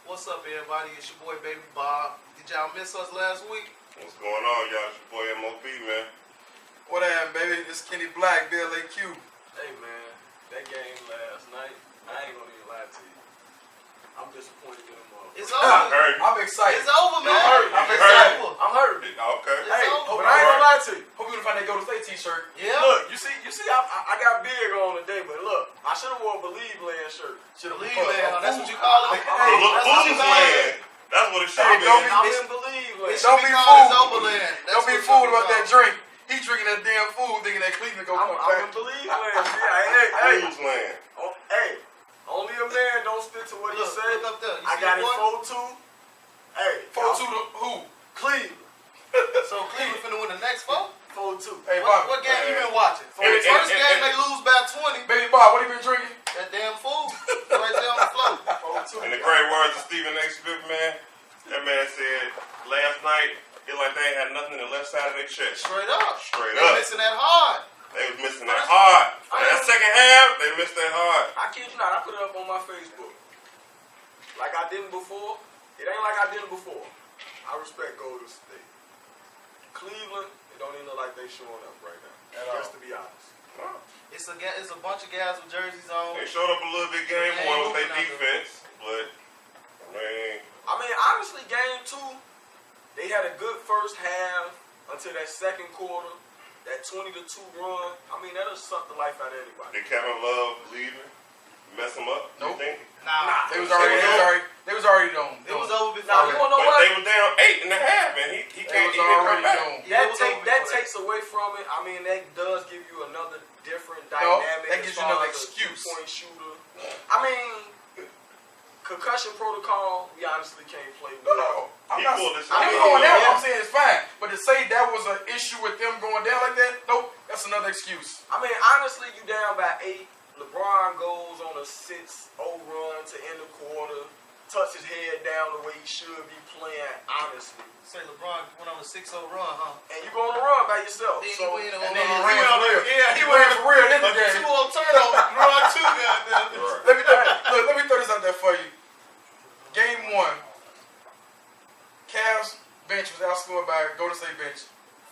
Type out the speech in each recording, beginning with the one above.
What's up, everybody? It's your boy, Baby Bob. Did y'all miss us last week? What's going on, y'all? It's your boy MOB, man. What happened, baby? This Kenny Black, Bill AQ. Hey, man, that game last night, I ain't gonna even lie to you. I'm disappointed in them all. It's over. I'm excited. It's over, man. I'm excited. I'm hurt. Okay. Hey, hope but I ain't gonna lie to you. Hope you can find that Go to State t-shirt. Yeah. Look, you see, I got big on today, but look, I should have worn a Believe Land shirt. Believe Land, that's what you call it? Hey, look, Fool's Land. That's what it should have been. I'm in Believe Land. Don't be fooled. Don't be fooled about that drink. He drinking that damn food, thinking that Cleveland go come I'm back. in Believe Land. Hey. Fool's Land. Oh, hey, only a man don't stick to what he said. Look up there. I got it 4-2. Hey, 4-2 to who? Cleveland. So Cleveland finna win the next 4? 4-2. Hey, Bob. What game you been watching? And- First and- game and- they lose by 20. Baby Bob, what you been drinking? That damn fool right there on the floor. 4-2. In the great words of Stephen A. Smith, man, that man said last night, it like they ain't had nothing in the left side of their chest. Straight up. Straight They up. missing that hard. They was missing that hard. And that second half, they missed that hard. I kid you not, I put it up on my Facebook. Like I didn't before. It ain't like I did it before. I respect Golden State. Cleveland, it don't even look like they showing up right now. Just to be honest. It's a bunch of guys with jerseys on. They showed up a little bit game one with their defense, but I mean, honestly, game 2, they had a good first half until that second quarter. That 20-2 run, I mean, that'll suck the life out of anybody. did Kevin Love leaving mess them up? Nope. You think? Nah. They was already on. It was over before. Now, you wanna know But what? they were down 8.5, and he can't was even come already back. on. Yeah, it was over That before takes away from it. I mean, that does give you another different No, dynamic. that as gives you far another as a excuse. Two-point shooter. I mean, concussion protocol, we honestly can't play with. No. I'm He not pulled this I'm out. going down. Yeah. I'm saying it's fine. But to say that was an issue with them going down like that, nope, that's another excuse. I mean, honestly, you down by 8. LeBron goes on a 6-0 run to end the quarter, tucks his head down the way he should be playing, honestly. Say LeBron went on a 6-0 run, huh? And you go on the run by yourself. Then So, he went And on then he a ran for real. he He ran for real in the a game. 2-0 turnover. Run 2, goddamn. Let me throw this out there for you. Game 1, Cavs bench was outscored by Golden State bench,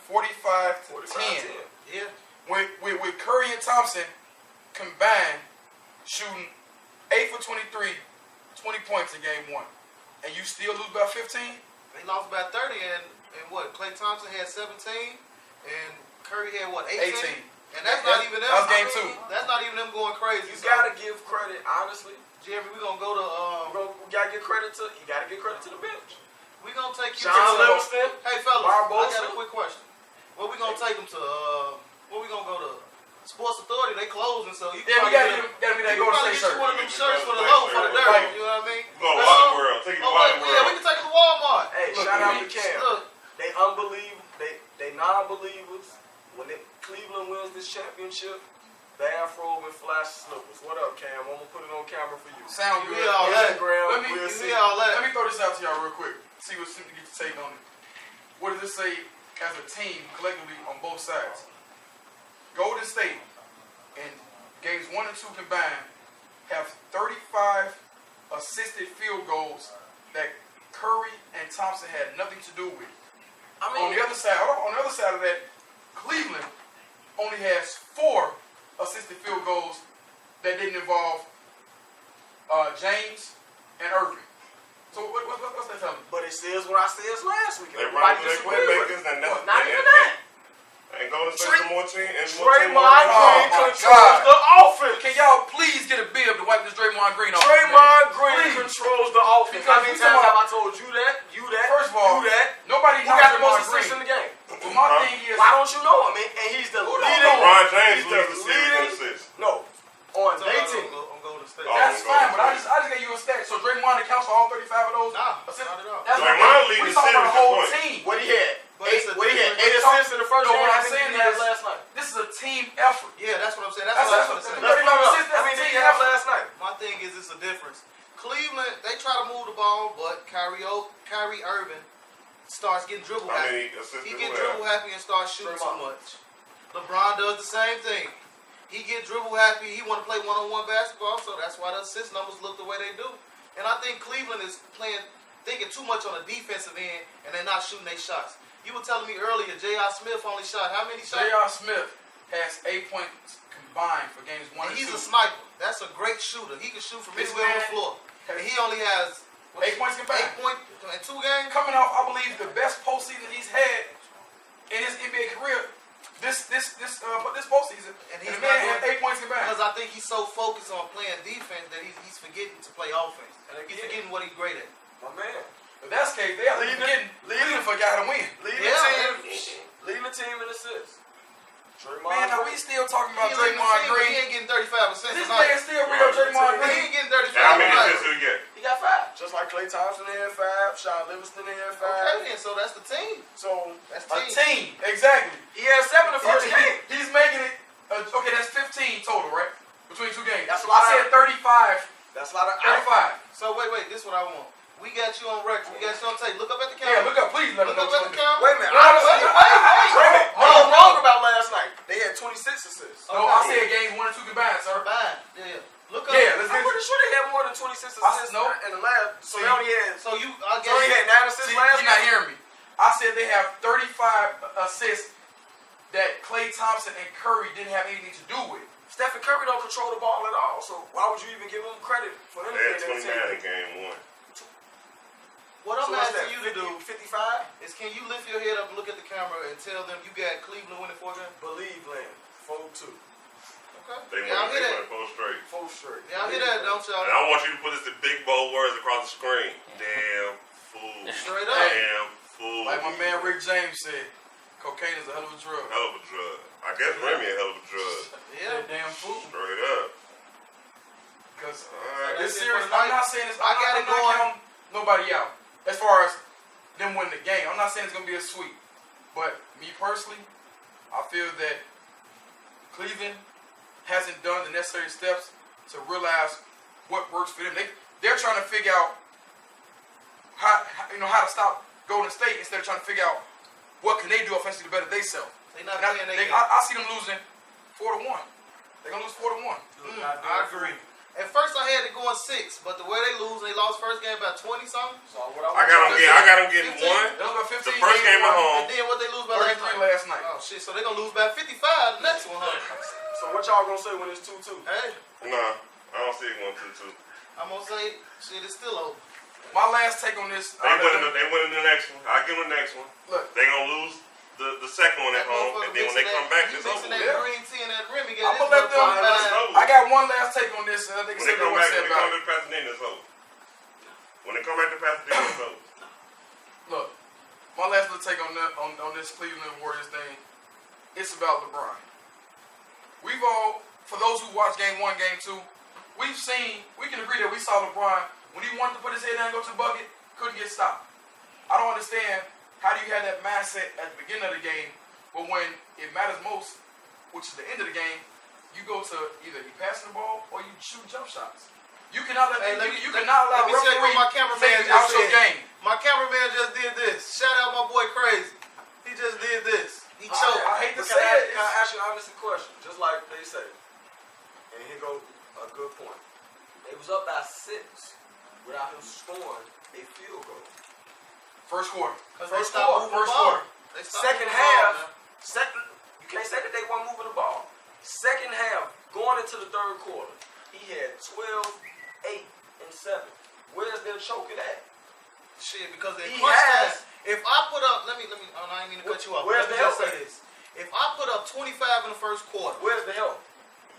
45-10. Yeah. With Curry and Thompson combined shooting 8 for 23, 20 points in game 1, and you still lose by 15. They lost by 30, and what? Klay Thompson had 17, and Curry had what? 18. And that's not even them. That was game 2. That's not even them going crazy. You gotta give credit, honestly. Jeremy, we gonna go to You gotta give credit to the bench. we gonna take you Sean to Livingston. Hey fellas, Barbosa. I got a quick question. Where we gonna take them to? Where we gonna go to? Sports Authority, they closing, so you Yeah, we gotta be that you Golden probably State get you one of them shirt. shirts for the low, for the dirt. Right. You know what I mean? Go to Wally World. Take it to Wally Yeah, we World. can take them to Walmart. Hey, Look, shout out we- to Cam. Look, They unbelievable. They non-believers. When Cleveland wins this championship, bathrobe and flash slippers. What up, Cam? I'm gonna put it on camera for you. Sound You good. hear all that? Instagram. Let me- we'll you see. Let me throw this out to y'all real quick. See what to get your take on it. What does this say as a team collectively on both sides? Golden State in games 1 and 2 combined have 35 assisted field goals that Curry and Thompson had nothing to do with. I mean, On the other side of that, Cleveland only has 4 assisted field goals that didn't involve James and Irving. So what's that telling me? but it says what I said last week. They Everybody run through their disagree with playmakers, it. and that's Not even that. And Golden State some more team and more team. Draymond Oh, Green my controls God. the offense. Can y'all please get a bib to wipe this Draymond Green off? Draymond Green Please. controls the offense. Because How many we times talking have I told you that? You that? First of all, you that? nobody Who knows got the most Draymond assists in Green. the game? But my thing is, Why don't you know him? And he's the Who don't leading. know? LeBron James He's the leads the series in leading. assists. No, on So they I'm team. Golden State. Oh. that's fine. But I just gave you a stat. So Draymond accounts for all 35 of those. Nah, assists. not at all. That's Draymond what leading we talking about the series in whole points. team. What he had? But it's a What he had? different- 8 assists in the first No, game. what How I'm many saying did he have is- last night? This is a team effort. Yeah, that's what I'm saying. That's That's what I'm that's saying. 35 assists. I mean, did he have last night? My thing is, it's a difference. Cleveland, they try to move the ball, but Kyrie Irving starts getting dribble happy. He get dribble happy and starts shooting too much. LeBron does the same thing. He get dribble happy. He want to play one-on-one basketball, so that's why the assist numbers look the way they do. And I think Cleveland is thinking too much on the defensive end, and they're not shooting their shots. You were telling me earlier, J.R. Smith only shot how many shots? J.R. Smith has 8 points combined for games 1 and 2. He's a sniper. That's a great shooter. He can shoot from anywhere on the floor. And he only has 8 points combined. 8 points in 2 games. Coming off, I believe, the best postseason he's had in his NBA career. This postseason, and the man had 8 points combined. Because I think he's so focused on playing defense that he's forgetting to play offense. And he's forgetting what he's great at. My man. If that's the case, they are leading for a guy to win. Leading the team in assists. Man, are we still talking about Draymond Green? He ain't getting 35 assists. This man still real Draymond Green. He ain't getting 35 How many assists did he get? He got 5. Just like Klay Thompson had 5, Sean Livingston had 5. Okay, then, so that's the team. So that's a team. Exactly. He had 7 the first game. He's making it. Okay, that's 15 total, right? Between 2 games. That's a lot. I said 35. That's a lot of 35. So wait, this is what I want. We got you on record. We got you on tape. Look up at the camera. Yeah, look up, please. Let Look us know. up at the camera. Wait a minute. Wait. I was wrong about last night. They had 26 assists. No, I said games 1 and 2 combined, sir. Fine. Yeah. Look up. Yeah, let's I'm get pretty sure they had more than 26 assists in the last. So they only had. So you, I guess. So he had 9 assists last You're not hearing me. I said they have 35 assists that Klay Thompson and Curry didn't have anything to do with. Stephen Curry don't control the ball at all. So why would you even give him credit for They anything? had 29 in game 1. What I'm asking you to do 55? is, can you lift your head up and look at the camera and tell them you got Cleveland winning 4 games? Believe land. 4-2. Okay. They Y'all won hear that? 4 straight. 4 straight. Y'all hear that, don't y'all? And I want you to put this in big bold words across the screen. Damn fool. Straight up. Damn fool. Like my man Rick James said, cocaine is a hell of a drug. Hell of a drug. I guess Remy a hell of a drug. Yeah. Damn fool. Straight up. Because Alright. this That's it series, for I'm tonight. not saying it's. I got it going. Counting nobody out as far as them winning the game. I'm not saying it's gonna be a sweep, but me personally, I feel that Cleveland hasn't done the necessary steps to realize what works for them. They're trying to figure out how to stop Golden State instead of trying to figure out what can they do offensively better themselves. They not playing their game. I see them losing 4-1. They're gonna lose 4-1. I agree. At first I had it going 6, but the way they lost first game about 20 something. So I got them getting 1. They lost by 15. The first game at home. And then what they lose by 33 last night. Oh shit! So they're gonna lose by 55 the next one, huh? So what y'all gonna say when it's 2-2? Hey, Nah, I don't see it going 2-2. I'm gonna say shit is still over. My last take on this. They winning the next one. I'll give them the next one. Look, They gonna lose the second one at home, and then when they come back, it's over. Mixing that When green tea and that Remy. I'm gonna let them. I got one last take on this, and I think they it's come what back, I said when they come about to Pasadena, it's over. When they come back to Pasadena, it's over. Look, my last little take on this Cleveland Warriors thing, it's about LeBron. We've all, for those who watched Game 1, Game 2, we can agree that we saw LeBron, when he wanted to put his head down and go to the bucket, couldn't get stopped. I don't understand how do you have that mindset at the beginning of the game, but when it matters most, which is the end of the game, you go to either you passing the ball or you shoot jump shots. You cannot let Hey, you cannot allow let me tell you what my cameraman take just out your said. game. My cameraman just did this. Shout out my boy Crazy. He just did this. He choked. I hate to say Can it. I ask you an honest question? Just like they say. And here go a good point. They was up by 6 without him scoring a field goal. First quarter. First quarter. Second half. You can't say that they weren't moving the ball. Second half, going into the third quarter, he had 12, 8, and 7. Where's their choke at? Shit, because they He crunch has- time. If I put up, let me. I ain't mean to cut you off. Where's Let me the just help say this. If I put up 25 in the first quarter, Where's the help?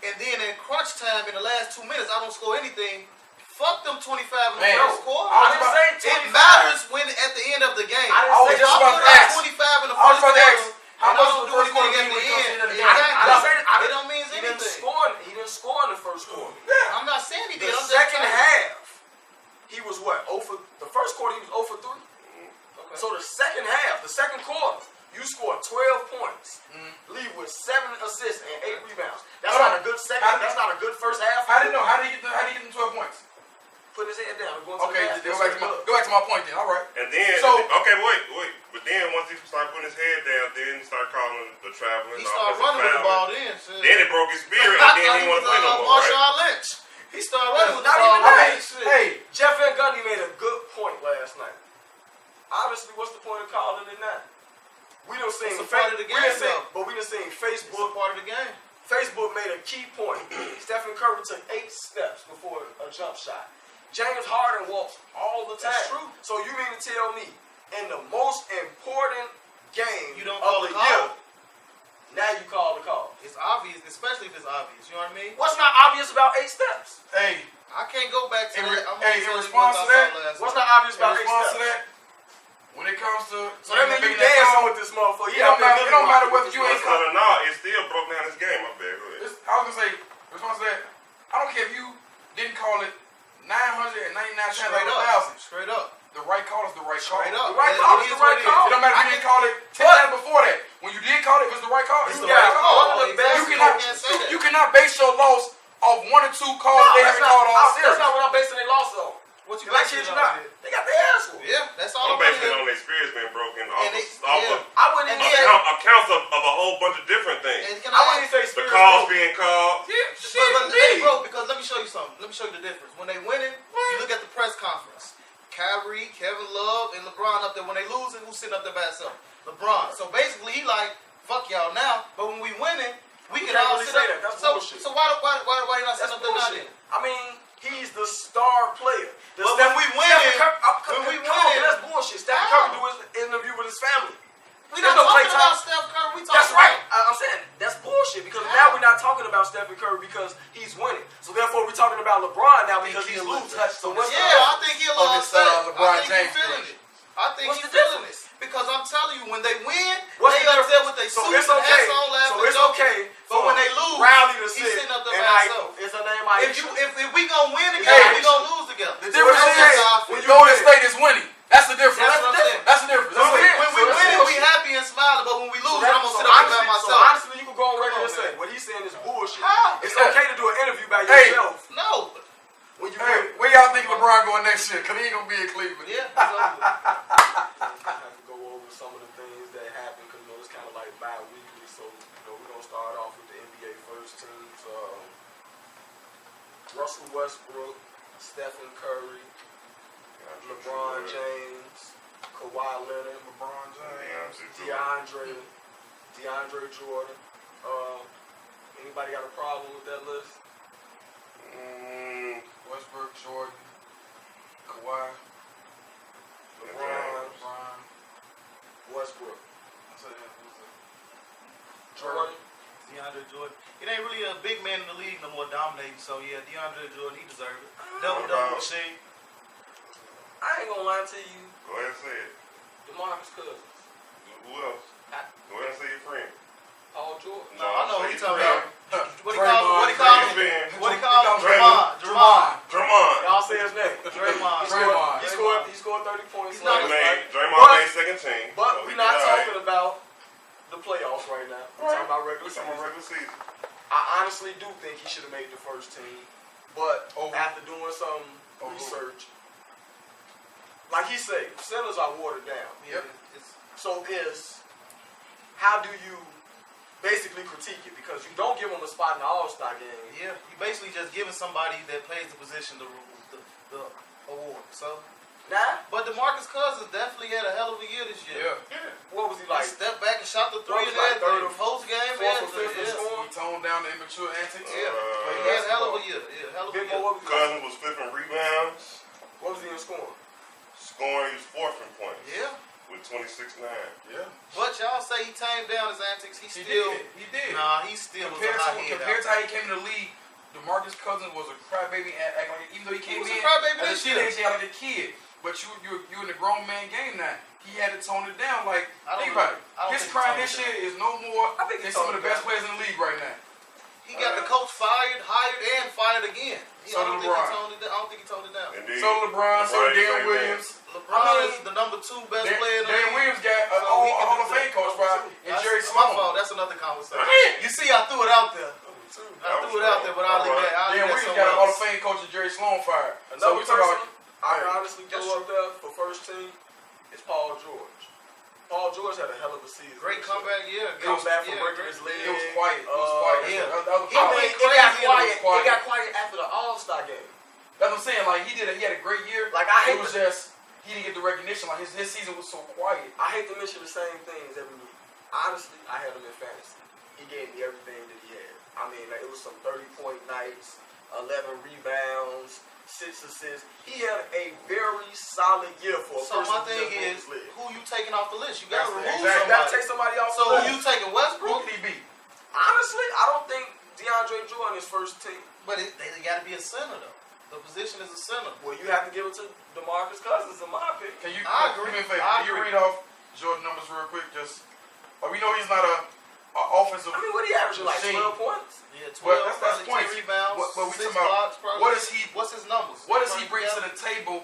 and then in crunch time in the last 2 minutes I don't score anything, fuck them 25 in the Man, first quarter. I didn't say It 25. matters when at the end of the game. I didn't I was say If just I about put to up ask. 25 in the I was first about to quarter, ask, how and much I was don't the do first quarter anything at mean the when it comes to end, the end of the game? exactly. It don't mean He didn't anything. score. He didn't score in the first quarter. I'm not saying he The did. I'm just second saying. half, he was what? 0 for the first quarter. He was 0 for 3. Okay. So the second half, the second quarter, you scored 12 points, leave with 7 assists and 8 rebounds. That's Hold not on. a good second. How That's not a good first half. How I didn't know. How did he get them 12 points? Put his head down. Okay, go back to my point then. All right. And then, wait. But then once he started putting his head down, then he started calling the traveling. He started running with the ball then. Then it broke his spirit, and then he didn't want to play no more. Marshawn Lynch. He started running with the Not ball. even that. Hey, Jeff Van Gundy made a good point last night. Obviously, what's the point of calling it now? We done seen part of the game, but we done seen It's Facebook. a part of the game. Facebook made a key point. Stephen Curry took 8 steps before a jump shot. James Harden walks all the time. That's true. So you mean to tell me, in the most important game You don't of call the the call. year, now you call the call? It's obvious, especially if it's obvious. You know what I mean? What's not obvious about 8 steps? hey, I can't go back to that. I'm in gonna tell you response what to I that, saw last What's night. not obvious in about 8 response to steps? that, when it comes to So that means you making that dancing call, with this motherfucker. it don't matter whether you ain't But no, it still broke down his game. My bad. Go ahead. I was gonna say, in response to that, I don't care if you didn't call it 999 times out of 1,000. Straight up. The right call is the right call. Straight up. The right It call is is the what right it call. It don't matter if you didn't call it 10 times before that. When you did call it, if it's the right call, it's You the right got call. one of the best. You cannot base your loss off 1 or 2 calls they haven't called all That's series. not what I'm basing their loss on. What you If I basing kid it you on? not, they got their ass whooped. Yeah, that's I'm all I'm basing it saying. on their experience being broken And off it- of yeah. I wouldn't even say. accounts of a whole bunch of different things. And can I wouldn't even say The spirit. calls being called. But they broke because let me show you something. Let me show you the difference. When they winning, you look at the press conference. Kyrie, Kevin Love, and LeBron up there. When they losing, who's sitting up there by himself? LeBron. So basically, he like, fuck y'all now. But when we winning, we You can can't all really sit say up. that. That's So bullshit. why you not That's sitting up there now bullshit. then? I mean, he's the star player. But when we winning, come when we on, winning, that's bullshit. Stephen how? Curry do his interview with his family. We There's not no talking playtime. about Steph Curry. We talking That's right. about I'm saying that's bullshit because How? now we're not talking about Stephen Curry because he's winning. So therefore, we're talking about LeBron now because he's he a little losing. touched So on what's this. the Yeah, I think he's a little Of this, upset. LeBron I think James he's feeling thing. it. I think What's he's the feeling difference? it because I'm telling you, when they win, What's they the up there difference? with their So suits it's and okay. hats on, laughing, So it's joking. okay. But when they lose, Rowdy to he's sit sitting up there and by I, himself. is her name Aisha? If we gonna win together, Hey, we gonna lose together. The difference That's is okay. when Golden State is winning. That's the difference. That's what I'm saying. That's the difference. So That's it. When we So that's win, we bullshit. happy and smiling. But when we lose, I'm gonna So sit up there by honestly, myself. honestly, you can go on record Come on, and say man. what he's saying is bullshit. How? It's okay to do an interview by Hey. yourself No. when you Hey, win. where y'all think LeBron going next year? Because he ain't going to be in Cleveland. Yeah. It's over. I have to go over some of the things that happen because it's kind of like bi-weekly. So we're gonna start off with the NBA first teams. Russell Westbrook, Stephen Curry, LeBron James, Kawhi Leonard, LeBron James. DeAndre Jordan. Anybody got a problem with that list? Westbrook, Jordan, Kawhi, LeBron, Westbrook, Jordan. DeAndre Jordan. It ain't really a big man in the league no more dominating. So yeah, DeAndre Jordan, he deserved it. Double machine. I ain't gonna lie to you. Go ahead and say it. DeMarcus Cousins, Who else? Go ahead and say your friend. Paul George. No, I know what he Say talking your about. friend. What he call him? What he call him? Draymond. Y'all say his name. Draymond. He scored 30 points. He's not last night. Draymond made second team. But So we're he not did talking about the playoffs right now. We're talking about regular We're talking about season. regular season. I honestly do think he should have made the first team. But after doing some research, like he said, centers are watered down. Yep. So how do you basically critique it? Because you don't give him a spot in the All-Star game. Yeah, you basically just giving somebody that plays the position the award. So, but DeMarcus Cousins definitely had a hell of a year this year. Yeah. What was he He like? stepped back and shot the three What was and he like, third everything. or Post game, fourth or everything. fifth in Yeah. scoring? He toned down the immature antics. Yeah. But he had a hell of a year. Yeah, hell of a Big year. Mo, what was he like? Cousins was fifth in rebounds. What was he in scoring? Scoring, he was fourth in points. Yeah. With 26-9. Yeah. But y'all say he tamed down his antics. He He still. did. He did. Nah, he still was a hot head. Compared to how he came in the league, DeMarcus Cousins was a crybaby. Even though he came was a in crybaby as a this year. teenager, like a kid. But you in the grown man game now. He had to tone it down. Like, I don't think about it. I don't His think he crying toned this it year is no more I think he than some of toned the it best down. players in the league right now. He got the coach fired, hired, and fired again. So I don't think LeBron. he toned it down. I don't think he toned it down. Indeed. So LeBron, so Darren Williams. LeBron is the number 2 best player in the Darren league. Williams got a So he can Hall of do Fame that. coach spot, and That's Jerry my Sloan. fault. That's another conversation. Man. You see, I threw it out there. I threw it out there, but I'll leave that. I'll leave Darren that Williams somewhere got a main coach of Jerry Sloan fired. Another so person I can honestly throw up there for first team is Paul George. Paul George had a hell of a season. Great comeback, Come back from breaking his leg. It was quiet. It was quiet. Yeah. It got quiet after the All-Star game. That's what I'm saying. Like he had a great year. Like I hate it was just he didn't get the recognition. Like his season was so quiet. I hate to mention the same things every week. Honestly, I had him in fantasy. He gave me everything that he had. I mean, like, it was some 30-point nights, 11 rebounds, 6 assists. He had a very solid year for a So person my who thing just broke his is, leg. who you taking off the list? You gotta remove Exactly. You somebody. gotta take somebody off So the who list. you taking? Who Westbrook? could he be? Honestly, I don't think DeAndre Jordan is first team. But they got to be a center though. The position is a center. Well, you have to give it to DeMarcus Cousins, in my opinion. Can you? I do agree. me a favor? I Can you agree. read off Jordan numbers real quick? Just we know he's not a offensive. I mean, what he averaging, like machine. 12 points? Yeah, 12, Well, that's probably 10 points. rebounds, What we 6 talking about? blocks, probably. What is he? What's his numbers? What does he bring to the table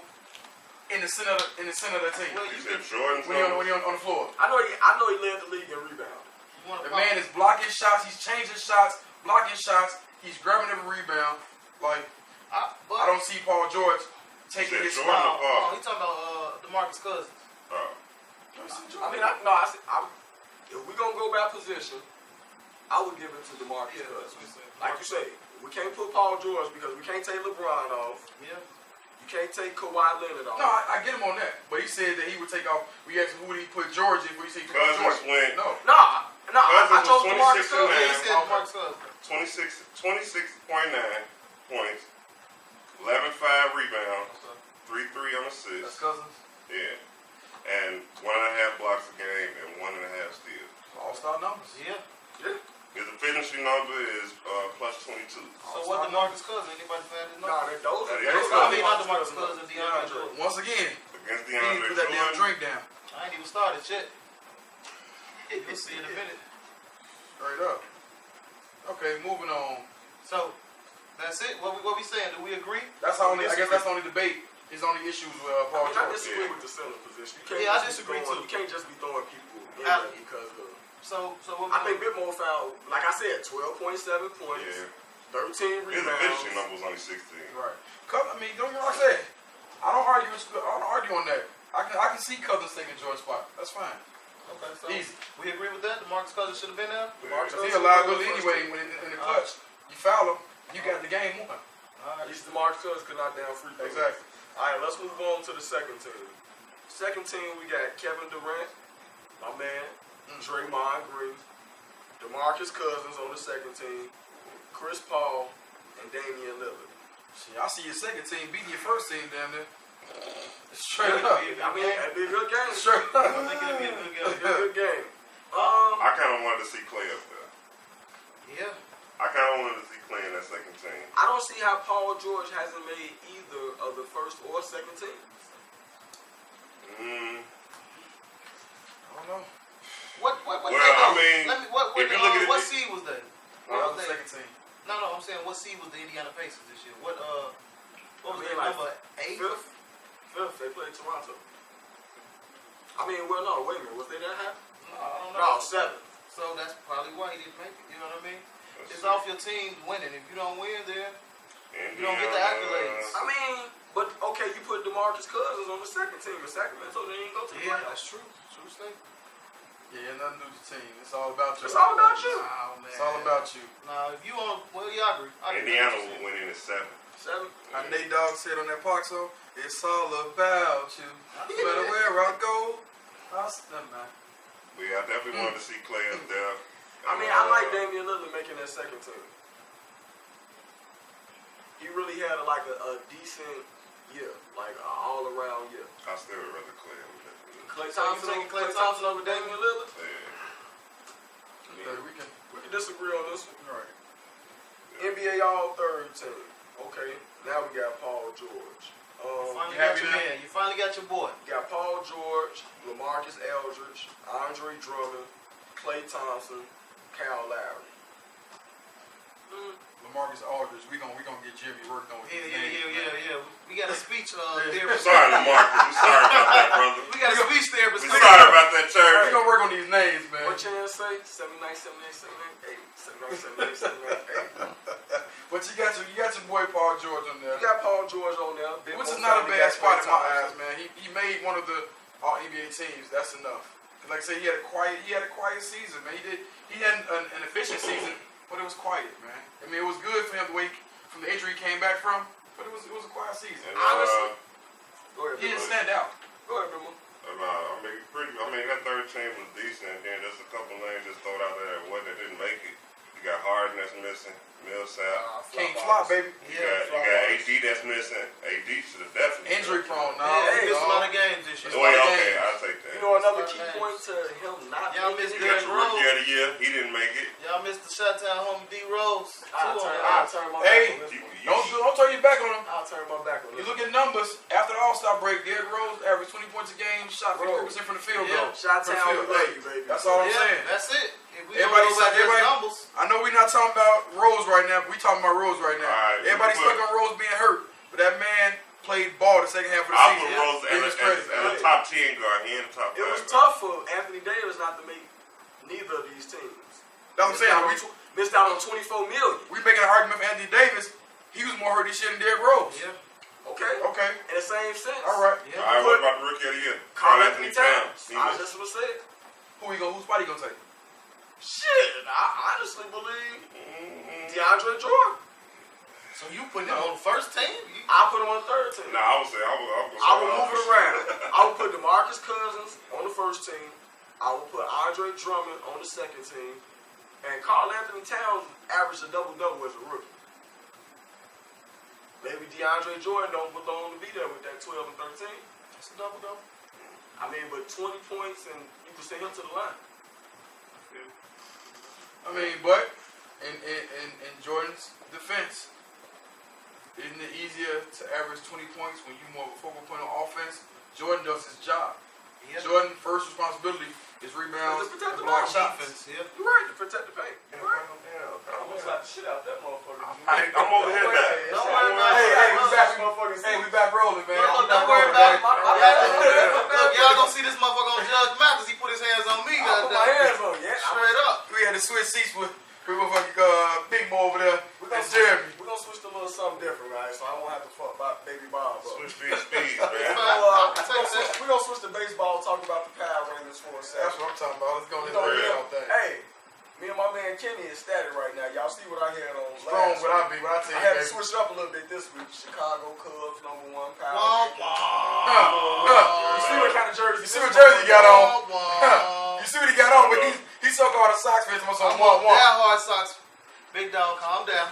in the center of the team? Well, You you said can, Jordan's When he on the floor, I know he led the league in rebound. you want the to man is blocking shots. He's changing shots, blocking shots. He's grabbing every rebound. Like I don't see Paul George taking You his said Jordan spot. or Paul? He talking about DeMarcus Cousins. I mean, if we're going to go by position, I would give it to DeMarcus Cousins. Like you say, we can't put Paul George because we can't take LeBron off. Yeah. You can't take Kawhi Leonard off. No, I get him on that, but he said that he would take off. We asked him who would he put George if we say Cousins George. went. No, I Cousins chose was DeMarcus 26 and Yeah, he Cousins. said DeMarcus Cousins. 26.9 points, 11.5 rebounds, 3 on that's assists. Cousins. Yeah. And 1.5 blocks a game and 1.5 steals. All-star numbers. Yeah. His efficiency number is plus 22. So what DeMarcus Cousins? Anybody fan his Nah, numbers? those are Yeah, I mean, not DeMarcus Cousins, DeAndre Jordan. Once again, Against he didn't DeAndre put that damn Jordan. drink down. I ain't even started shit. You'll see in a minute. Straight up. Okay, moving on. So that's it. What we saying? Do we agree? That's how only. I guess that's the only debate. His only issue with Paul I George. disagree with the center position. You can't Yeah, I just disagree be throwing, too. You can't just be throwing people in I- there because of. So what I think Bitmore found, like I said, 12.7 points, Yeah. 13 His efficiency rebounds. number was only 16. Right. I mean, don't get what I said. I don't argue on that. I can see Cousins taking George's spot. That's fine. Okay, so Easy. we agree with that. DeMarcus Cousins should have been there. Because he's a liability anyway. When in the clutch, you foul him, you got the game won. All right. At least DeMarcus Cousins could knock down free throws. Exactly. All right, let's move on to the second team. Second team, we got Kevin Durant, my man, Draymond Green, DeMarcus Cousins on the second team, Chris Paul, and Damian Lillard. Shit, I see your second team beating your first team, damn near. Straight up. I mean, that'd be a good game. Straight I up. think it'll be a good That'd game. be a good game. I kind of wanted to see Clay up there. Yeah. I kind of wanted to see Clay in that second team. I don't see how Paul George hasn't made either of the first or second teams. I don't know. What Well, they I go? mean, Let me, what if you look at what it- seed was they? That was the they? second team. No, I'm saying what seed was the Indiana Pacers this year? What was I mean, their like, number? 8? Fifth, they played Toronto. I mean, well, no, wait a minute. Was they that high? I don't know. No, 7th. So that's probably why he didn't make it. You know what I mean? It's off your team winning. If you don't win, then you don't get the accolades. I mean, but okay, you put DeMarcus Cousins on the second team in Sacramento, they didn't go to the Yeah, playoffs. that's true. True statement. Yeah, nothing to do with the team. It's all about you. It's all about you. Oh, man. It's all about you. Nah, if you on, well, yeah, I agree. Indiana will win in the 7. 7. How Nate Dogg said on that Park show, it's all about you. No matter where I go, I'll stand by. I definitely wanted to see Clay up there. I mean, I like Damian Lillard making that second team. He really had a decent year, like an all-around year. I still would rather Clay over that. Clay So you Thompson, taking Clay Klay Thompson Thompson over Damian Lillard? Yeah. Okay, we can. We can disagree on this one. All right. NBA All-Third team. Okay, now we got Paul George. You finally You got happy your now? man. You finally got your boy. You got Paul George, LaMarcus Aldridge, Andre Drummond, Klay Thompson, Kyle Lowry. LaMarcus Aldridge, we gonna get Jimmy worked on. his name. Yeah. We got a speech I'm therapist. sorry, LaMarcus. We're sorry about that, brother. We got a speech therapist. We're sorry about that, We church. gonna work on these names, man. What chance say? 79, 78, 78, 8. 79, 78, 78, 8. What But you got your boy Paul George on there. You got Paul George on there. Which is not a bad spot in my eyes, man. He made one of the All-NBA teams. That's enough. Like I said, he had a quiet season, man. He had an efficient season, but it was quiet, man. I mean, it was good for him the way from the injury he came back from, but it was a quiet season. And, honestly, go ahead. He didn't stand out. Go ahead, Bimbo. I mean, that third team was decent. And then there's a couple names just thrown out there that didn't make it. You got Harden that's missing. Millsap. Can't fly, baby. You got AD that's missing. AD should have definitely. Injury prone. No, he missed a lot of games this year. Wait, okay, I'll take that. You know another key point to him not Y'all missed You got Derrick your rookie Rose. of the year. He didn't make it. Y'all missed the Chi-Town homie D Rose. I'll turn my Hey, back on this one. don't turn your back on him. I'll turn my back on You this look at numbers. After the All-Star break, Derrick Rose averaged 20 points a game, shot 50% from the field goal. Chi-Town, baby. That's all I'm Yeah, saying. that's it. If we Everybody go said- back to everybody- numbers. I know we're not talking about Rose right now, but we talking about Rose right now. All right, Everybody's stuck on Rose being hurt, but that man played ball the second half of the I'll season. put Rose Give his credit. as a top 10 guard. He ain't a top 5 It was guard. tough for Anthony Davis not to make neither of these teams. That's what I'm saying. Missed out on $24 million. We making an argument for Anthony Davis. He was more hurt this year than Derrick Rose. Yeah. Okay. Okay. In the same sense. All right. Yeah. All right, what about the rookie of the year? Karl Anthony Towns. He I missed. just would say. Whose spot he gonna take? Shit, I honestly believe DeAndre Jordan. So you putting him on the first team? I put him on the third team. Nah, I would say I would move it around. I would put DeMarcus Cousins on the first team. I would put Andre Drummond on the second team. And Karl Anthony Towns averaged a double-double as a rookie. Maybe DeAndre Jordan don't belong to be there with that 12 and 13. It's a double-double. I mean, but 20 points and you can send him to the line. I mean, but in Jordan's defense, isn't it easier to average 20 points when you're more of a focal point on offense? Jordan does his job. Yeah. Jordan's first responsibility is rebounds To protect and the block ball. shots. Defense, yeah. You're right, to protect the paint. Yeah, You're right. yeah, I'm gonna slap the shit out that motherfucker. I'm over here now. Don't worry about it. Hey, we back. motherfuckers. Hey, we back rolling, man. Look, We back don't worry rolling, about it. baby. Look, y'all gonna see this motherfucker on Judge Matt because he put his hands on me. I put my hands on you. Straight up. We had to switch seats with motherfucking Big Mo over there and Jeremy. We're gonna switch to a little something different, right? So I won't have to fuck about Baby Bob. Switch speeds, man. We're gonna switch to baseball, talk about the Power Rangers for a second. That's what I'm talking about. Let's go You into know, the me baseball and- thing. hey, me and my man Kenny is static right now. Y'all see what I had on Strong, last what I week. be, what I tell I you, had to baby. switch it up a little bit this week. Chicago Cubs, #1 Power Wah, Rangers. wah. You see what kind of jersey? You see what jersey he got on? Wah, wah. You see what he got on? But he's so-called a Sox fan. What's on I'm one? down hard socks. Big dog, calm down.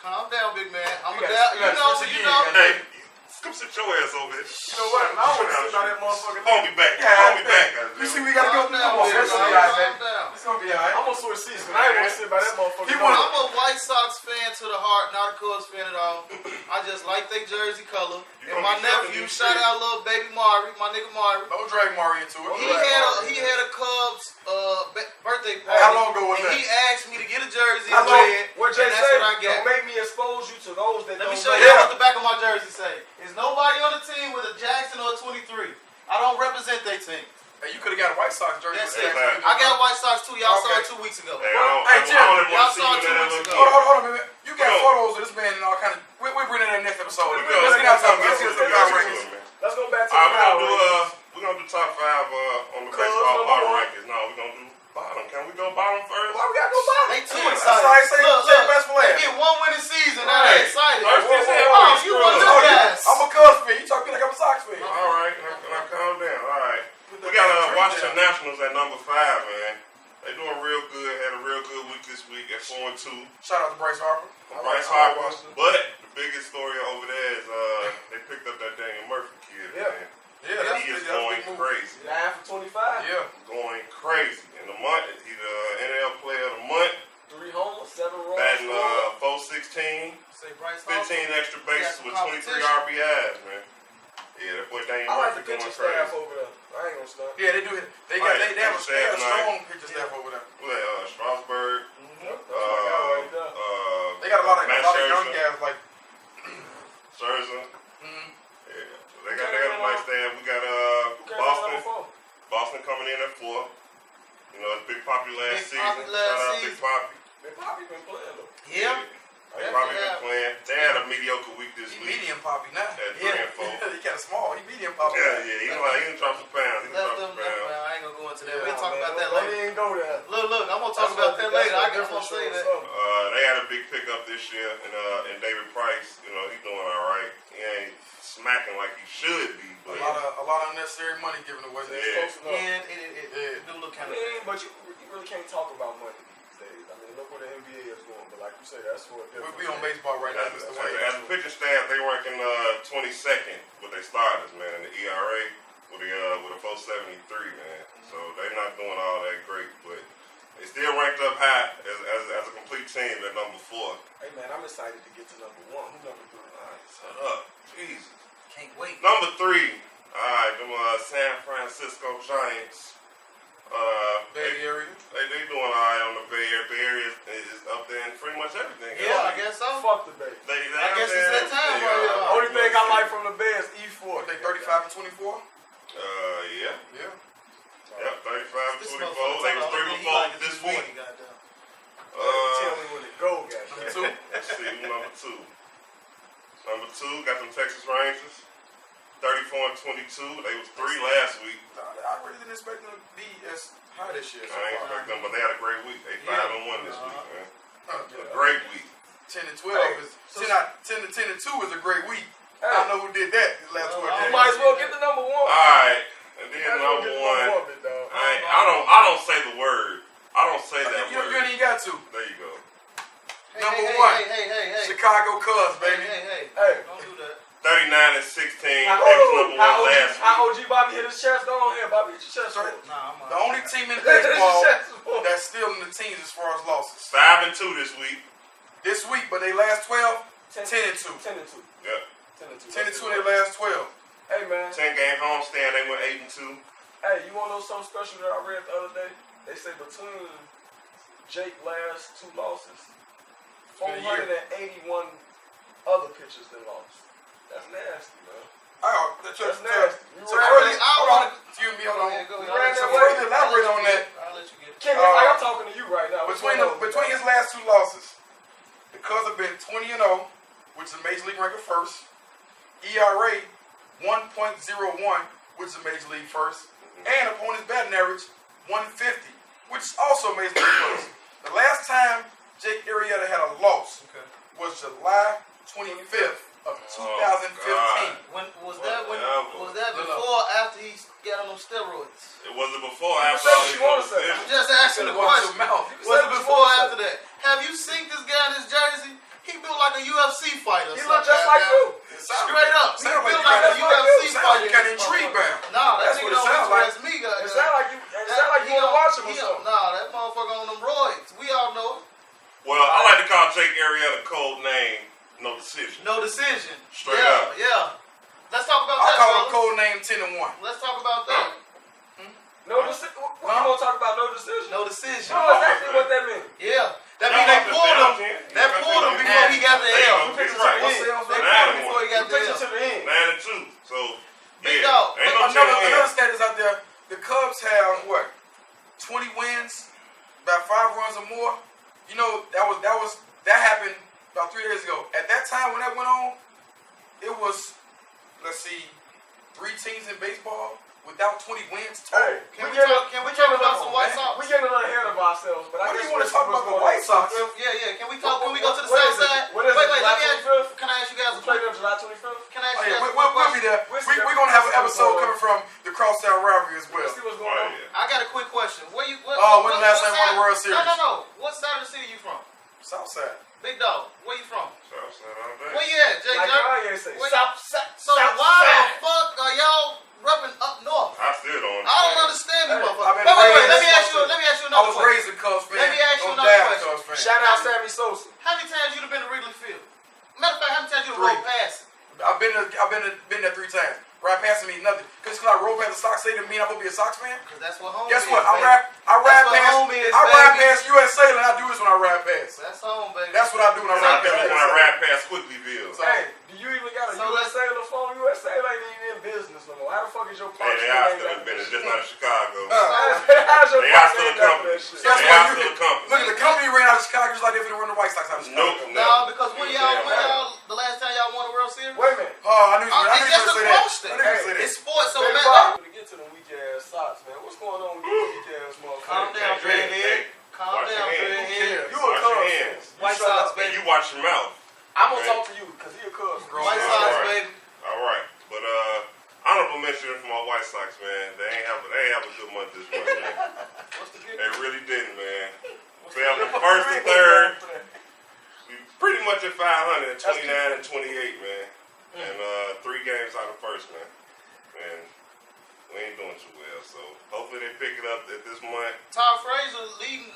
Calm down, big man. I'm You a gotta- down. you gotta switch You again, know. goddamn. Hey, come sit your ass over here. You know what? I want to sit by that motherfucker. Call me back. Yeah, Call me back. You see we gotta go Calm through down, the big It's gonna dog. be alright, Calm baby. down. It's gonna be alright. I'm gonna switch seats, but I ain't want to sit by that motherfucker. He no wanna- more. I'm a White Sox fan to the heart, not a Cubs fan at all. I just like their jersey color. You And gonna my be shoving nephew, these shout shit. out little baby Mari, my nigga Mari. Don't drag Mari into it. He had a Cubs birthday party. How long ago was and that? he asked me to get a jersey How in long- red, What and Jay that's said, what I got. don't make me expose you to those that Let don't me show make you Yeah. what the back of my jersey say. There's nobody on the team with a Jackson or a 23. I don't represent their team. Hey, you could have got a White Sox jersey. That's with it. that. I got White Sox too. Y'all saw Okay. it 2 weeks ago. Hey, Hey, Jim, I only y'all want to see saw you two in that weeks little ago. Hold on, man. You got Yo. photos of this man and all kind of. We'll bring that in next episode. Let's Let's get out something. Let's go. get to the Power Rangers. Let's go back to All the right, Power we're Rangers. gonna do top 5 on the Cubs baseball number power one. rankings. No, we're gonna do bottom. Can we go bottom first? Why we gotta go bottom? They too That's excited. why I say say best for They last. get one winning season. Now Right. they excited. First Whoa, is whoa, that whoa. Oh, first. you one of Oh, them guys. I'm a Cubs fan. You talk to me like I'm a Sox fan. All right, now calm down. All right, we got Washington Nationals at number 5, man. They doing real good. Had a real good week this week at 4-2. Shout out to Bryce Harper. Bryce Harper. But the biggest story over there is they picked up that Daniel Murphy kid. Yeah. Man. Yeah, that's He is that's a going big move. crazy. 9 for 25. Yeah. Going crazy. In the month, he's the NL Player of the Month. 3 homers, 7 runs. Batting scored. 416, Say Bryce 15 extra bases with 23 competition. RBIs, man. Yeah, that boy Daniel I like Murphy the going pitching crazy. staff over there. I ain't gonna stop. Yeah, they do it. They have a strong pitcher staff over there. Well, Strasburg, That's my guy right there. They got a lot of Matt young Scherzer, guys like. Scherzer. Mm, Yeah, so they got a nice staff. We got Who came in Boston. number 4? Boston coming in at 4. You know, it's Big Poppy last Big season. Poppy last Shout out season. Big Poppy. Big Poppy been playing though. Yeah. They probably been playing. They had a mediocre week this week. Medium poppy now. At 3 and 4. He kind of small. He medium poppy. Yeah. He done dropped some pounds. He done dropped some pounds. I ain't gonna go into that. We'll talk about that later. Ain't go there. Look, I'm gonna talk about that later. I guess I'm gonna say that. They had a big pickup this year, and David Price, he's doing all right. He ain't smacking like he should be, but A lot of unnecessary money given away. Yeah. And it do look kind of. But you really can't talk about money these days. I mean, look where the NBA is going. But like you say, that's for a different. We on baseball right now, Mr. Wayne. As a pitching staff, they ranking 22nd with their starters, man, in the ERA with a 4.73, man. So they're not doing all that great, but they still ranked up high as a complete team at number 4. Hey man, I'm excited to get to number 1. Who's number 3? All right, shut up, Jesus. Can't wait. Number 3, all right, them San Francisco Giants. Bay Area. They doing all right on the Bay Area. Bay Area is up there in pretty much everything. Yeah, I guess so. Fuck the Bay. I guess it's that time right here. Only thing I like from the Bay is E4. They 35 and 24. Yeah. Yeah. Yep, 35 This 24. motherfucker They was talking 3 about for 4 he this like week. goddamn. Tell me when it go, Number goddamn. 2. Let's see, who number 2. Number 2 got them Texas Rangers. 34 and 22. They was 3 last week. I really didn't expect them to be as high this year. I ain't expect them, but they had a great week. They 5 and 1 this week, man. Yeah. A great week. 10 and 12 is 10 and 2 is a great week. I don't know who did that these last 12 You days. might as well get the number 1. All right, and then number 1. I don't say the word. I don't say that You word. ain't even got to. There you go. Number 1. Hey. Chicago Cubs, baby. Hey. Hey. Don't do that. 39 and 16. They was number 1 last week. How OG Bobby hit his chest? Go on here, Bobby. Hit your chest. Sorry. Nah, I'm The only team in baseball that's still in the teams as far as losses. 5 and 2 this week. This week, but they last 12, 10 and 2. 10 and 2. Yep. 10 and 2. 10 and 2 in their last 12. Hey, man. 10-game homestand. They went 8 and 2. Hey, you want to know something special that I read the other day? They say between Jake's last 2 losses, 481 other pitchers than lost. That's nasty, man. Oh, that's nasty. So further, hold on. Excuse me, hold on. Go So ahead. further elaborate on that. I'll let you get it. Kenny, like I'm talking to you right now. Between his last 2 losses, the Cubs have been 20 and 0, which is a major league record first. ERA 1.01, which is a major league first, and opponent's batting average 150, which is also a major league first. The last time Jake Arrieta had a loss was July 25th of 2015. When was that before or after he got on them steroids? It wasn't before. After say all what these you wanna other say. decisions. I'm just asking the question. Was it before or after that? Have you seen this guy in his jersey? He built like a UFC fighter. He look just like you. Straight up. He Sound built like like a UFC fighter. You got intrigued by him. Nah, that That's nigga what it don't sound like. interest me. It sound like you want to watch him or something. Nah, that motherfucker on them roids. We all know it. Well, I like to call Jake Arrieta code name, no decision. No decision. Straight up. Yeah. Let's talk about I that, call him fellas. code name 10 and 1. Let's talk about that. No decision. What you gonna talk about? No decision. No decision. You know exactly what that means. Yeah. That means they pulled him. They pulled him before he got the L. That's right. They pulled him before he got the Pitch it to L. the end. 9 and 2. So, Big yeah. dog. Ain't no chance. Another stat is out there. The Cubs have what? 20 wins, about 5 runs or more. You know that happened about 3 days ago. At that time when that went on, it was 3 teams in baseball without 20 wins total. Hey, Can we talk about some White Sox? We getting a little ahead of ourselves, but What I do guess you want to talk about the White Sox? Yeah. Can we talk? Can we go to the What south is it? side? What is it, Wait. Let July me ask. 25th? Can I ask you guys a We played question? them July 25th. Can I ask Oh, you yeah, guys a we'll question? be there. We're going to have an episode coming from the Crosstown rivalry as well. Let's see what's going on. I got a quick question. When the last time we won the World Series? No. What side of the city you from? Southside. Big dog. Where you from? Southside all day. Where you at, Jay? Like Kanye say, Where- Southside. So why the fuck are y'all rubbing up north? I still don't I don't understand you, Hey, motherfucker. I've been Wait. Let me raised- ask you I another was question. raised a Cubs fan. Let me ask you on another dad question. Cubs fan. Shout out Sammy Sosa. How many times you been to Wrigley Field? Matter of fact, how many times you 3. rode past it? I've been there 3 times. Right past me, nothing. Because I rode past the Sox Stadium, mean I'm gonna be a Sox fan. Because that's what home Guess is, what? I baby. ride what home is, past baby. USA, and I do this when I ride past. That's home, baby. That's what I do when I And ride I definitely want to past. ride past Quicklyville. So- Hey, do you even got a So USA on the phone? USA ain't even in business no more. How the fuck is your Hey, place? they are still in business, just not in Chicago. How's your They out to boss the ain't got company. that shit? They out to the company. Look at the company ran out of Chicago just like they're finna run the White Sox out of Chicago. Nope. No, because when y'all, the last time y'all won the World Series? Wait a minute. Oh, I knew you were It's just a say that. roasting. I knew you were say that. It's sports, so Baby man. Bob, to get to the weak ass Sox, man. What's going on with these weak ass motherfuckers? Calm down, Dreadhead. Calm Watch down, your hands. Dreadhead. You a Wash your Cubs hands. fan. White shut Sox, up. And baby. you watch your mouth. I'm gonna talk to you because he a Cubs fan. White All Sox, right. baby. All right, but honorable mention for my White Sox, man. They ain't have a good month this month, man. What's the They really didn't, man. What's Fell the from first to reason third. for that? We pretty much at 500, 29 and 28, man. And 3 games out of first, man. And we ain't doing too well, so hopefully they pick it up at this month. Todd Frazier leading,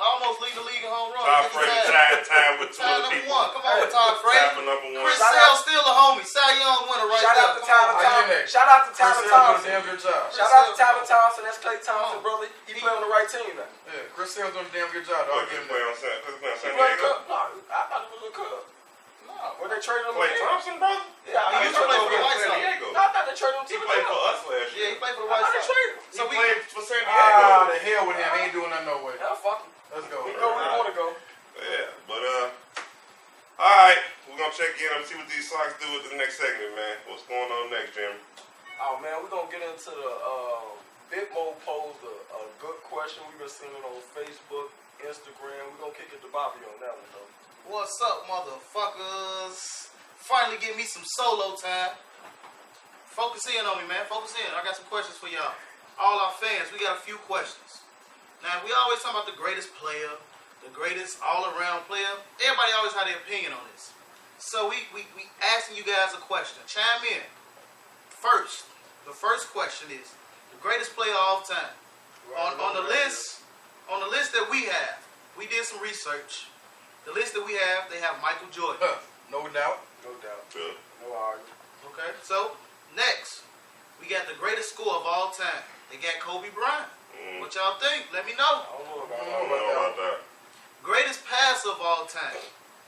almost leading the league in home runs. Todd Frazier tied with 2 Tied other number people. 1. Come on, Tied Todd Frazier. for number 1. Chris Shout Sale's still a homie. Cy Young winner right Shout there. out to Come on, Tyler I man. get that. Thompson. Shout out to Chris Tyler Sale did a Thompson. damn good job. Shout out to Tyler Thompson. That's Clay Thompson, brother. He play on the right team now. Yeah, Chris Sale's doing a damn good job. What, I'll he give him play that. on San He Diego? played Cubs. No, I thought it was a Cubs. No. When they traded him Clay again. Thompson, brother? Yeah, I He used to play for the White San Sox. Diego. No, I thought they traded him to He the played for Cubs. us last Yeah, year. he played for the I White thought they Sox. traded him. He So we played for San Ah, Diego. the hell with him. He ain't doing that no way. Yeah, fuck him. Let's go. He go where he want to go. Yeah, but alright, we're gonna check in and see what these Sox do with the next segment, man. What's going on next, Jim? Oh man, we're gonna get into the Big Mo posed a good question. We've been seeing it on Facebook, Instagram. We're gonna kick it to Bobby on that one though. What's up, motherfuckers? Finally give me some solo time. Focus in on me, man. Focus in. I got some questions for y'all. All our fans, we got a few questions. Now, we always talk about the greatest player, the greatest all-around player. Everybody always have their opinion on this. So we asking you guys a question. Chime in. First, the first question is the greatest player of all time. On the list that we have, we did some research. The list that we have, they have Michael Jordan. No doubt. No doubt. Good. No argument. Okay, so next, we got the greatest scorer of all time. They got Kobe Bryant. What y'all think? Let me know. I don't know about I don't know about that. Greatest passer of all time,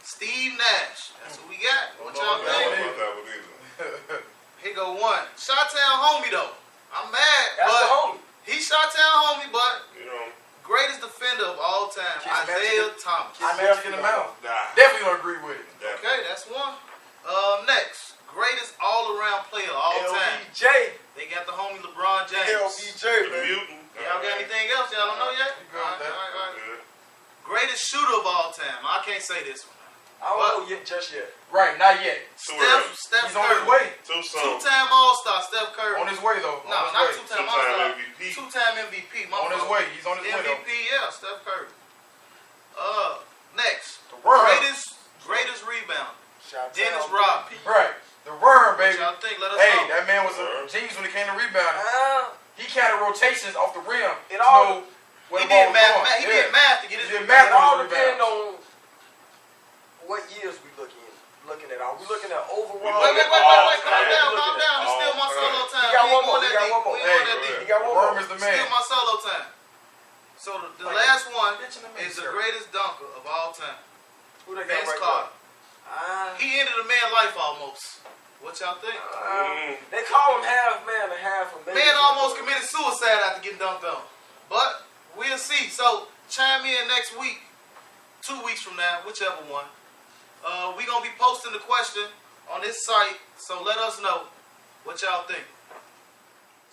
Steve Nash. That's what we got. What y'all I don't know think? about that one either. Here go one. Shot-town homie though. I'm mad, That's the but homie. he Shot-town homie, but You know, greatest defender of all time, Kiss Isaiah Magic. Thomas. Kiss Magic in the mouth. nah. Definitely don't agree with it. That- Okay, that's one. Next, greatest all-around player of all time. LBJ. They got the homie LeBron James. LBJ, The man. mutant. Y'all got anything else y'all don't know yet? You go with that. All right. Good. Greatest shooter of all time. I can't say this one. I don't know yet, just yet. Right, not yet. Too early. Steph He's on his Curry. way. Too soon. Two-time All-Star, Steph Curry. On his way though. No, On his not way. two-time Two-time All-Star. MVP. Two-time MVP. On his way. He's on his way though. MVP, yeah, Steph Curry. Next, The worm. greatest rebound. Shout Dennis out. Rodman. Right. The worm, What baby. y'all think? Let us Hey, know. that man was Worm. a genius when it came to rebounding. Ah, He counted rotations off the rim. It to all- know where He the ball did was math. going. He Yeah. did math to get his He did rebound. math it all on his depends rebounds. on what years we looking at. Are we looking at overall? Wait. Calm All down. It's still my time. solo time. He got We ain't one more. going that He got deep. one more. We ain't Hey, going that go deep. He got one Worm more. is the Still man. my solo time. So the Like last one bitch in the is the miniskirt. greatest dunker of all time. Who they got Vince right Carter. there? He ended a man's life almost. What y'all think? They call him half man and half a man. Man almost committed suicide after getting dunked on. But we'll see. So chime in next week, 2 weeks from now, whichever one. We're going to be posting the question on this site. So let us know what y'all think.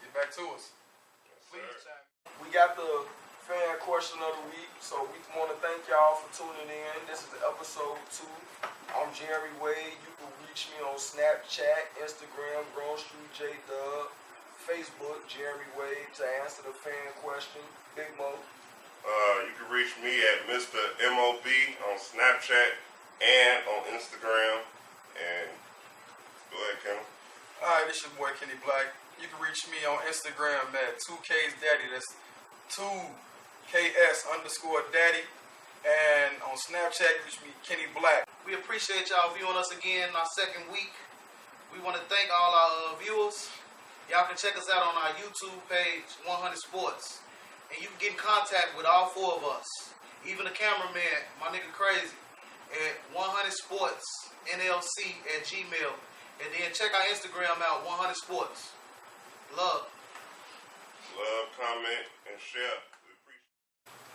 Get back to us. Please sir. chime. We got the fan question of the week, so we want to thank y'all for tuning in. This is episode 2. I'm Jerry Wade. You can reach me on Snapchat, Instagram, Grove Street J Dub, Facebook, Jerry Wade, to answer the fan question. Big Mo. You can reach me at Mr. MOB on Snapchat and on Instagram. And go ahead, Kim. Alright, this your boy Kenny Black. You can reach me on Instagram at 2K's Daddy. That's 2KS_Daddy. And on Snapchat, you reach me Kenny Black. We appreciate y'all viewing us again in our second week. We want to thank all our viewers. Y'all can check us out on our YouTube page, 100 Sports. And you can get in contact with all 4 of us. Even the cameraman, my nigga Crazy, at 100sportsnlc@gmail. And then check our Instagram out, 100 Sports. Love. love, comment, and share.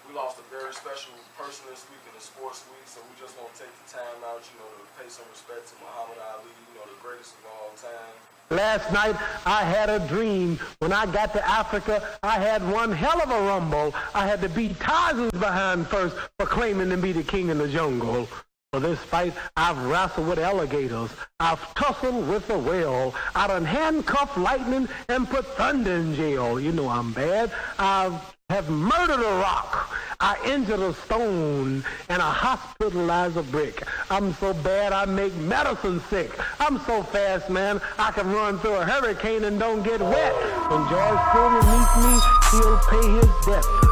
We lost a very special person this week in the sports week, so we just want to take the time out, to pay some respect to Muhammad Ali, the greatest of all time. Last night, I had a dream. When I got to Africa, I had one hell of a rumble. I had to beat Tarzan's behind first for claiming to be the king in the jungle. For this fight, I've wrestled with alligators. I've tussled with a whale. I done handcuffed lightning and put thunder in jail. You know I'm bad. I have murdered a rock. I injured a stone, and I hospitalized a brick. I'm so bad I make medicine sick. I'm so fast, man, I can run through a hurricane and don't get wet. When George Foreman meets me, he'll pay his debt.